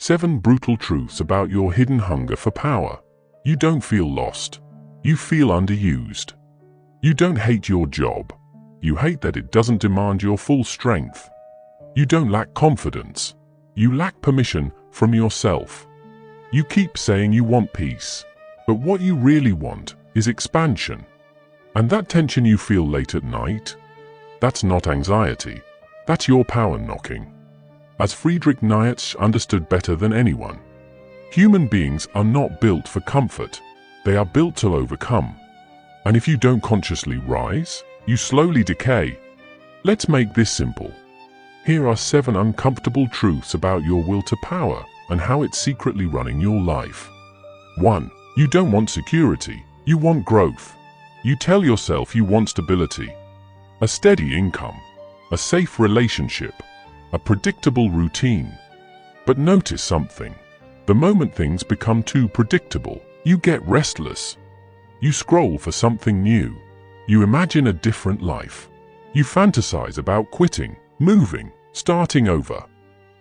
7 brutal truths about your hidden hunger for power. You don't feel lost. You feel underused. You don't hate your job. You hate that it doesn't demand your full strength. You don't lack confidence. You lack permission from yourself. You keep saying you want peace, but what you really want is expansion. And that tension you feel late at night, that's not anxiety. That's your power knocking. As Friedrich Nietzsche understood better than anyone, human beings are not built for comfort. They are built to overcome. And if you don't consciously rise, you slowly decay. Let's make this simple. Here are 7 uncomfortable truths about your will to power and how it's secretly running your life. 1. You don't want security. You want growth. You tell yourself you want stability, a steady income, a safe relationship, a predictable routine. But notice something. The moment things become too predictable, you get restless. You scroll for something new. You imagine a different life. You fantasize about quitting, moving, starting over.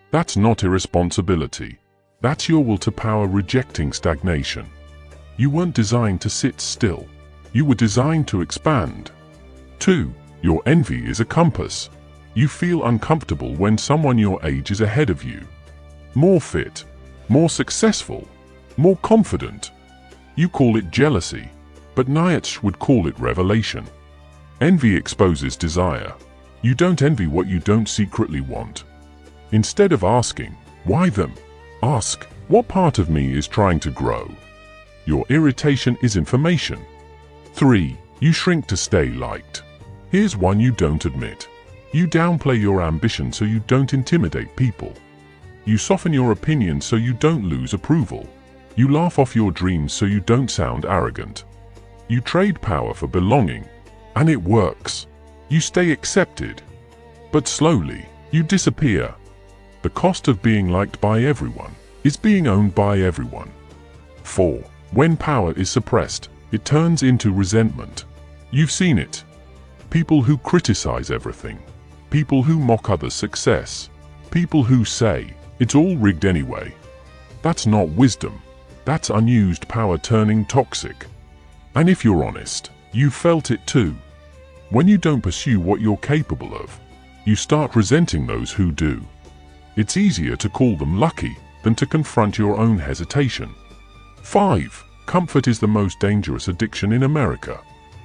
That's not irresponsibility. That's your will to power rejecting stagnation. You weren't designed to sit still. You were designed to expand. 2. Your envy is a compass. You feel uncomfortable when someone your age is ahead of you. More fit, more successful, more confident. You call it jealousy, but Nietzsche would call it revelation. Envy exposes desire. You don't envy what you don't secretly want. Instead of asking, why them? Ask, what part of me is trying to grow? Your irritation is information. 3. You shrink to stay liked. Here's one you don't admit. You downplay your ambition so you don't intimidate people. You soften your opinion so you don't lose approval. You laugh off your dreams so you don't sound arrogant. You trade power for belonging, and it works. You stay accepted, but slowly, you disappear. The cost of being liked by everyone is being owned by everyone. 4. When power is suppressed, it turns into resentment. You've seen it. People who criticize everything. People who mock others' success. People who say, it's all rigged anyway. That's not wisdom. That's unused power turning toxic. And if you're honest, you felt it too. When you don't pursue what you're capable of, you start resenting those who do. It's easier to call them lucky than to confront your own hesitation. 5. Comfort is the most dangerous addiction in America.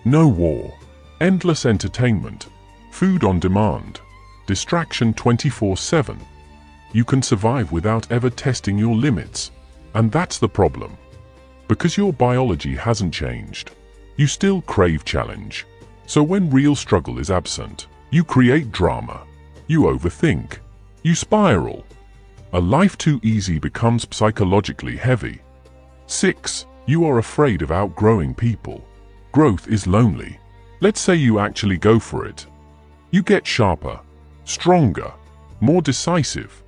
No war, endless entertainment, food on demand, distraction 24/7. You can survive without ever testing your limits. And that's the problem. Because your biology hasn't changed, you still crave challenge. So when real struggle is absent, you create drama. You overthink. You spiral. A life too easy becomes psychologically heavy. 6. You are afraid of outgrowing people. Growth is lonely. Let's say you actually go for it. You get sharper, stronger, more decisive.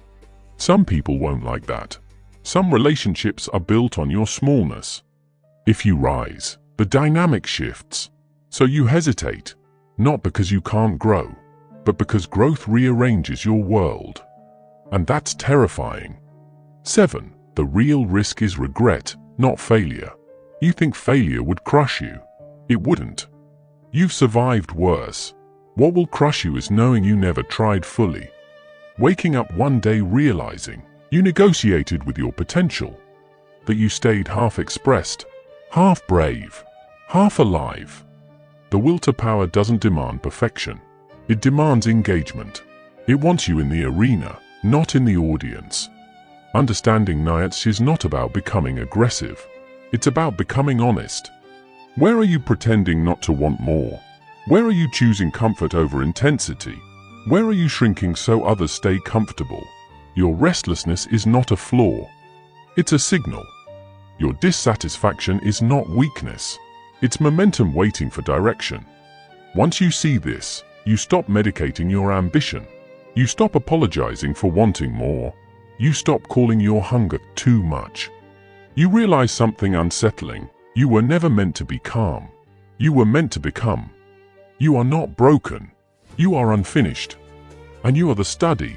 Some people won't like that. Some relationships are built on your smallness. If you rise, the dynamic shifts. So you hesitate, not because you can't grow, but because growth rearranges your world. And that's terrifying. 7. The real risk is regret, not failure. You think failure would crush you. It wouldn't. You've survived worse. What will crush you is knowing you never tried fully. Waking up one day realizing you negotiated with your potential, that you stayed half expressed, half brave, half alive. The will to power doesn't demand perfection. It demands engagement. It wants you in the arena, not in the audience. Understanding Nietzsche is not about becoming aggressive. It's about becoming honest. Where are you pretending not to want more? Where are you choosing comfort over intensity? Where are you shrinking so others stay comfortable? Your restlessness is not a flaw. It's a signal. Your dissatisfaction is not weakness. It's momentum waiting for direction. Once you see this, you stop medicating your ambition. You stop apologizing for wanting more. You stop calling your hunger too much. You realize something unsettling. You were never meant to be calm. You were meant to become. You are not broken. You are unfinished. And you are the study,